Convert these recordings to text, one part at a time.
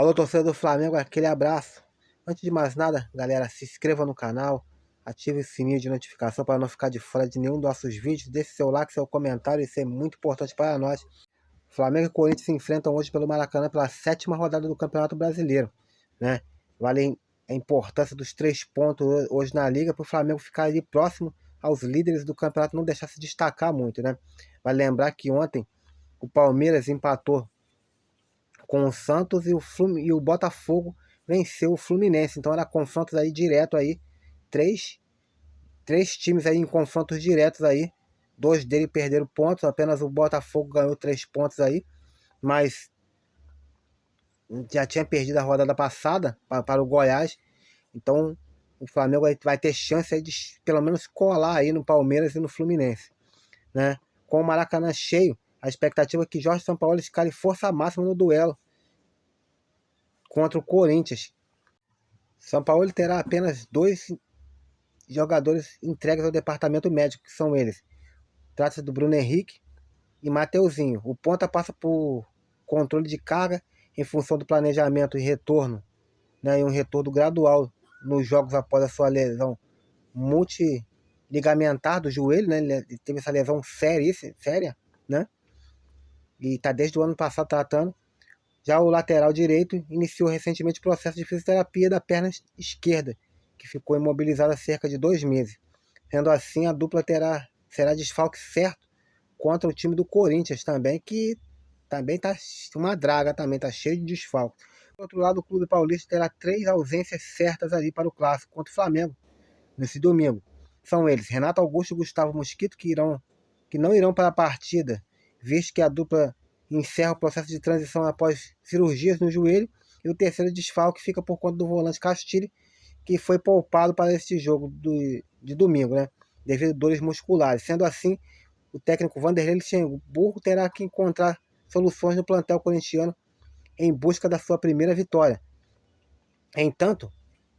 Alô, torcedor do Flamengo, aquele abraço. Antes de mais nada, galera, se inscreva no canal, ative o sininho de notificação para não ficar de fora de nenhum dos nossos vídeos. Deixe seu like, seu comentário, isso é muito importante para nós. Flamengo e Corinthians se enfrentam hoje pelo Maracanã pela 7ª rodada do Campeonato Brasileiro, né? Vale a importância dos 3 pontos hoje na Liga para o Flamengo ficar ali próximo aos líderes do campeonato, não deixar se destacar muito, né? Vale lembrar que ontem o Palmeiras empatou com o Santos e o Botafogo venceu o Fluminense. Então era confrontos aí direto aí, três times aí em confrontos diretos aí. 2 deles perderam pontos, apenas o Botafogo ganhou 3 pontos aí, mas já tinha perdido a rodada passada para o Goiás. Então o Flamengo vai ter chance aí de pelo menos colar aí no Palmeiras e no Fluminense, né? Com o Maracanã cheio, a expectativa é que Jorge Sampaoli escale força máxima no duelo contra o Corinthians. São Paulo terá apenas 2 jogadores entregues ao departamento médico, que são eles. Trata-se do Bruno Henrique e Mateuzinho. O ponta passa por controle de carga em função do planejamento e retorno, né, e um retorno gradual nos jogos após a sua lesão multiligamentar do joelho, né? Ele teve essa lesão séria, né? E está desde o ano passado tratando. Já o lateral direito iniciou recentemente o processo de fisioterapia da perna esquerda, que ficou imobilizada há cerca de 2 meses. Sendo assim, a dupla será desfalque certo contra o time do Corinthians também, que também está uma draga, também está cheio de desfalque. Do outro lado, o Clube Paulista terá 3 ausências certas ali para o clássico contra o Flamengo nesse domingo. São eles: Renato Augusto e Gustavo Mosquito, que não irão para a partida, visto que a dupla encerra o processo de transição após cirurgias no joelho. E o terceiro desfalque fica por conta do volante Castilho, que foi poupado para este jogo de domingo, né? Devido a dores musculares. Sendo assim, o técnico Vanderlei Luxemburgo terá que encontrar soluções no plantel corintiano em busca da sua primeira vitória. Entanto,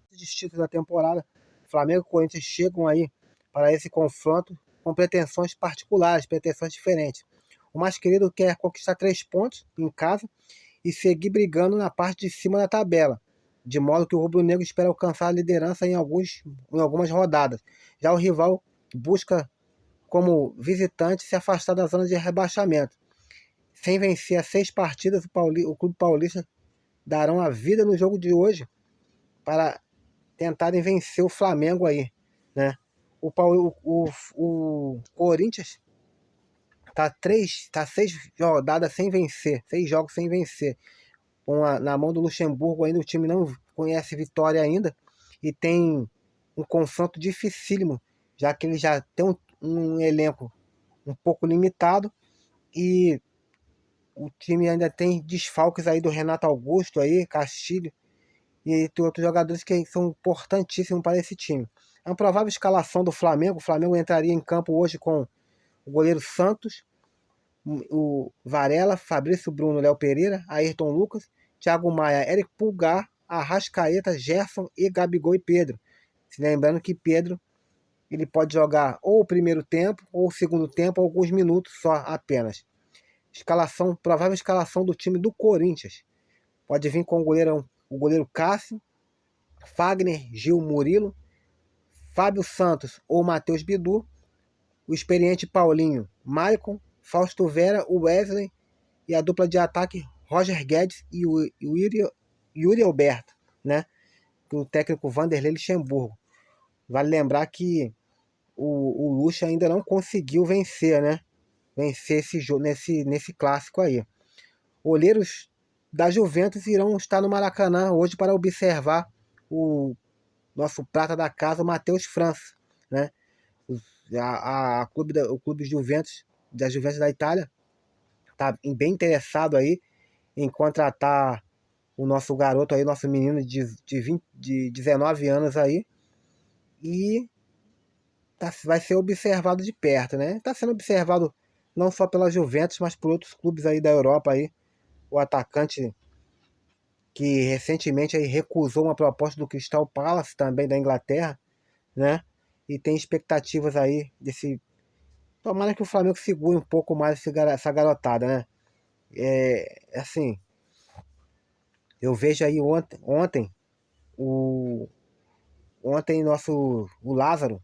os títulos da temporada, Flamengo e Corinthians chegam aí para esse confronto com pretensões particulares, pretensões diferentes. O mais querido quer conquistar 3 pontos em casa e seguir brigando na parte de cima da tabela, de modo que o rubro-negro espera alcançar a liderança em algumas rodadas. Já o rival busca, como visitante, se afastar da zona de rebaixamento. Sem vencer as 6 partidas, o Clube Paulista darão a vida no jogo de hoje para tentarem vencer o Flamengo aí, né? O Corinthians tá 6 rodadas sem vencer, 6 jogos sem vencer. Na mão do Luxemburgo ainda, o time não conhece vitória ainda e tem um confronto dificílimo, já que ele já tem um elenco um pouco limitado e o time ainda tem desfalques aí do Renato Augusto aí, Castilho e tem outros jogadores que são importantíssimos para esse time. É uma provável escalação do Flamengo. O Flamengo entraria em campo hoje com o goleiro Santos, o Varela, Fabrício Bruno, Léo Pereira, Ayrton Lucas, Thiago Maia, Eric Pulgar, Arrascaeta, Gerson e Gabigol e Pedro. Se lembrando que Pedro ele pode jogar ou o primeiro tempo ou o segundo tempo, alguns minutos só apenas. Provável escalação do time do Corinthians. Pode vir com o goleiro Cássio, Fagner, Gil, Murilo, Fábio Santos ou Matheus Bidu, o experiente Paulinho, Maicon, Fausto Vera, o Wesley e a dupla de ataque Roger Guedes e o Yuri Alberto, né? O técnico Vanderlei Luxemburgo. Vale lembrar que o Luxa ainda não conseguiu vencer, né? Vencer esse jogo nesse clássico aí. Olheiros da Juventus irão estar no Maracanã hoje para observar o nosso prata da casa, o Matheus França, né? O clube Juventus, da Juventus da Itália está bem interessado aí em contratar o nosso garoto aí, nosso menino de 19 anos aí, e vai ser observado de perto, né? Está sendo observado não só pela Juventus, mas por outros clubes aí da Europa aí. O atacante que recentemente aí recusou uma proposta do Crystal Palace, também da Inglaterra, né? E tem expectativas aí desse... Tomara que o Flamengo segure um pouco mais essa garotada, né? Assim, Eu vejo aí ontem o Lázaro,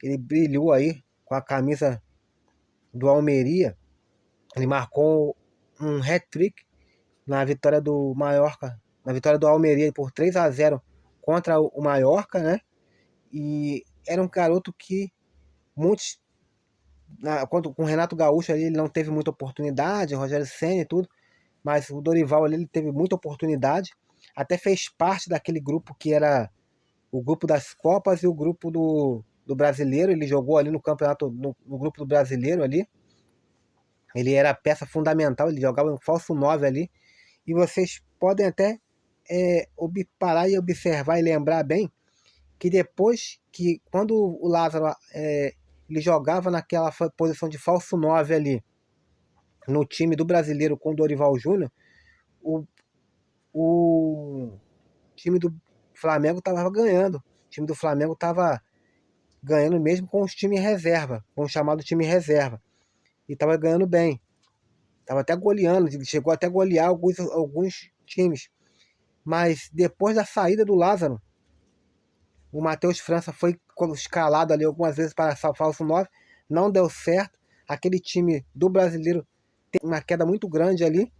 ele brilhou aí com a camisa do Almeria. Ele marcou um hat-trick na vitória do Mallorca, na vitória do Almeria por 3-0 contra o Mallorca, né? E era um garoto que muitos, com o Renato Gaúcho ali, ele não teve muita oportunidade, o Rogério Ceni e tudo, mas o Dorival ali, ele teve muita oportunidade, até fez parte daquele grupo que era o grupo das Copas e o grupo do Brasileiro. Ele jogou ali no campeonato, no grupo do Brasileiro ali. Ele era peça fundamental, ele jogava um falso 9 ali. E vocês podem até parar e observar e lembrar bem que depois que, quando o Lázaro ele jogava naquela posição de falso 9 ali, no time do Brasileiro com o Dorival Júnior, o, o time do Flamengo estava ganhando. O time do Flamengo estava ganhando mesmo com os times reserva, com o chamado time reserva. E estava ganhando bem. Estava até goleando, chegou até a golear alguns times. Mas depois da saída do Lázaro, o Matheus França foi escalado ali algumas vezes para falso 9, não deu certo. Aquele time do Brasileiro tem uma queda muito grande ali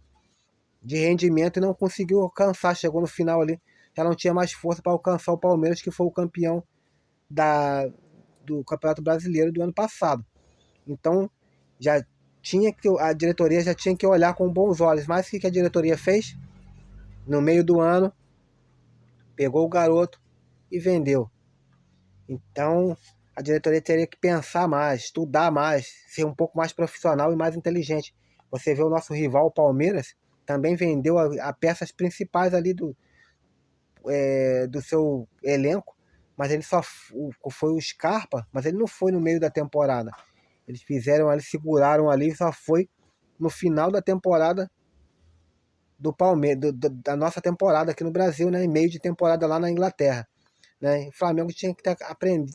de rendimento e não conseguiu alcançar. Chegou no final ali, já não tinha mais força para alcançar o Palmeiras, que foi o campeão do Campeonato Brasileiro do ano passado. Então, a diretoria já tinha que olhar com bons olhos. Mas o que a diretoria fez? No meio do ano, pegou o garoto e vendeu. Então, a diretoria teria que pensar mais, estudar mais, ser um pouco mais profissional e mais inteligente. Você vê o nosso rival, o Palmeiras, também vendeu a peças principais ali do seu elenco, mas ele só foi o Scarpa, mas ele não foi no meio da temporada. Eles seguraram ali e só foi no final da temporada do Palmeiras, da nossa temporada aqui no Brasil, né? Em meio de temporada lá na Inglaterra, né? O Flamengo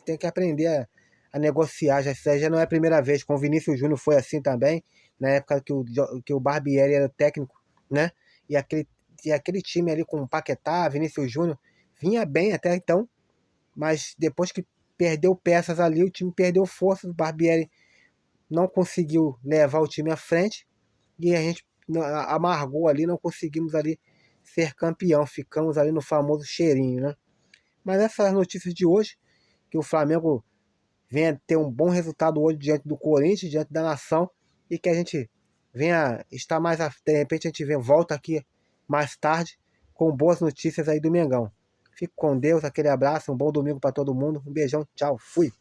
tem que aprender a negociar. Já não é a primeira vez. Com o Vinícius Júnior foi assim também, na época que o Barbieri era técnico, né? E aquele time ali com o Paquetá, Vinícius Júnior, vinha bem até então, mas depois que perdeu peças ali, o time perdeu força. O Barbieri não conseguiu levar o time à frente e a gente amargou ali, não conseguimos ali ser campeão, ficamos ali no famoso cheirinho, né? Mas essas notícias de hoje, que o Flamengo venha ter um bom resultado hoje diante do Corinthians, diante da nação, e que a gente venha estar de repente a gente volta aqui mais tarde com boas notícias aí do Mengão. Fique com Deus, aquele abraço, um bom domingo para todo mundo, um beijão, tchau, fui!